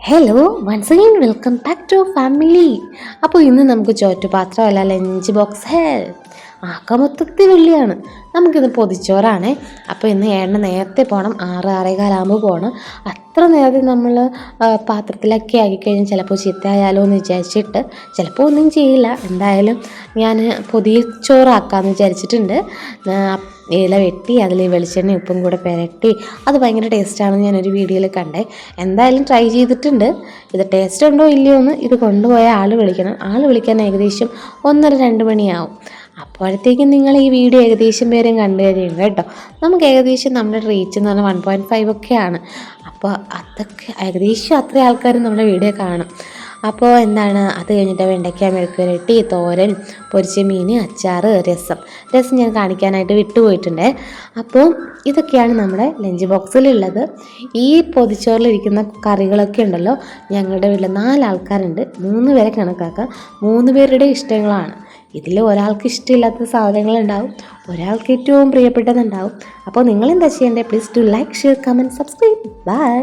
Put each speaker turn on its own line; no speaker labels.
Hello once again welcome back to family. അപ്പോൾ ഇന്ന് നമുക്ക് ചോറ്റുപാത്രമല്ല ലഞ്ച് ബോക്സ് ആക്ക മൊത്തത്തിൽ വെള്ളിയാണ്. നമുക്കിന്ന് പൊതിച്ചോറാണേ. അപ്പോൾ ഇന്ന് നേരത്തെ പോകണം, 6-6:15 പോകണം. അത്ര നേരത്തെ നമ്മൾ പാത്രത്തിലൊക്കെ ആക്കിക്കഴിഞ്ഞാൽ ചിലപ്പോൾ ചീത്തയായാലോ എന്ന് വിചാരിച്ചിട്ട് ചിലപ്പോൾ ഒന്നും ചെയ്യില്ല. എന്തായാലും ഞാൻ പൊതിച്ചോറാക്കാമെന്ന് വിചാരിച്ചിട്ടുണ്ട്. ഇല വെട്ടി അതിൽ വെളിച്ചെണ്ണ ഉപ്പും കൂടെ പുരട്ടി അത് ഭയങ്കര ടേസ്റ്റാണെന്ന് ഞാനൊരു വീഡിയോയിൽ കണ്ടേ. എന്തായാലും ട്രൈ ചെയ്തിട്ടുണ്ട്. ഇത് ടേസ്റ്റ് ഉണ്ടോ ഇല്ലയോ എന്ന് ഇത് കൊണ്ടുപോയ ആൾ വിളിക്കണം. ആൾ വിളിക്കാൻ ഏകദേശം 1:30-2 മണിയാവും. അപ്പോഴത്തേക്കും നിങ്ങൾ ഈ വീഡിയോ ഏകദേശം പേരും കണ്ടു കഴിയും കേട്ടോ. നമുക്ക് ഏകദേശം നമ്മുടെ റീച്ച് എന്ന് പറഞ്ഞാൽ 1.5 ഒക്കെയാണ്. അപ്പോൾ അതൊക്കെ ഏകദേശം അത്രയും ആൾക്കാർ നമ്മുടെ വീഡിയോ കാണും. അപ്പോൾ അത് കഴിഞ്ഞിട്ട് വെണ്ടയ്ക്ക മെഴുക്കുവരട്ടി, തോരൻ, പൊരിച്ച മീൻ, അച്ചാർ, രസം ഞാൻ കാണിക്കാനായിട്ട് വിട്ടുപോയിട്ടുണ്ട്. അപ്പോൾ ഇതൊക്കെയാണ് നമ്മുടെ ലഞ്ച് ബോക്സിലുള്ളത്. ഈ പൊതിച്ചോറിലിരിക്കുന്ന കറികളൊക്കെ ഉണ്ടല്ലോ, ഞങ്ങളുടെ വീട്ടിൽ 4 ആൾക്കാരുണ്ട്. 3 പേരെ കണക്കാക്കാം. 3 പേരുടെ ഇഷ്ടങ്ങളാണ്. ഇതിൽ ഒരാൾക്ക് ഇഷ്ടമില്ലാത്ത സാധനങ്ങളുണ്ടാവും, ഒരാൾക്ക് ഏറ്റവും പ്രിയപ്പെട്ടതുണ്ടാവും. അപ്പോൾ നിങ്ങൾ എന്താ ചെയ്യേണ്ടത്? Please to like, share, comment, subscribe. By.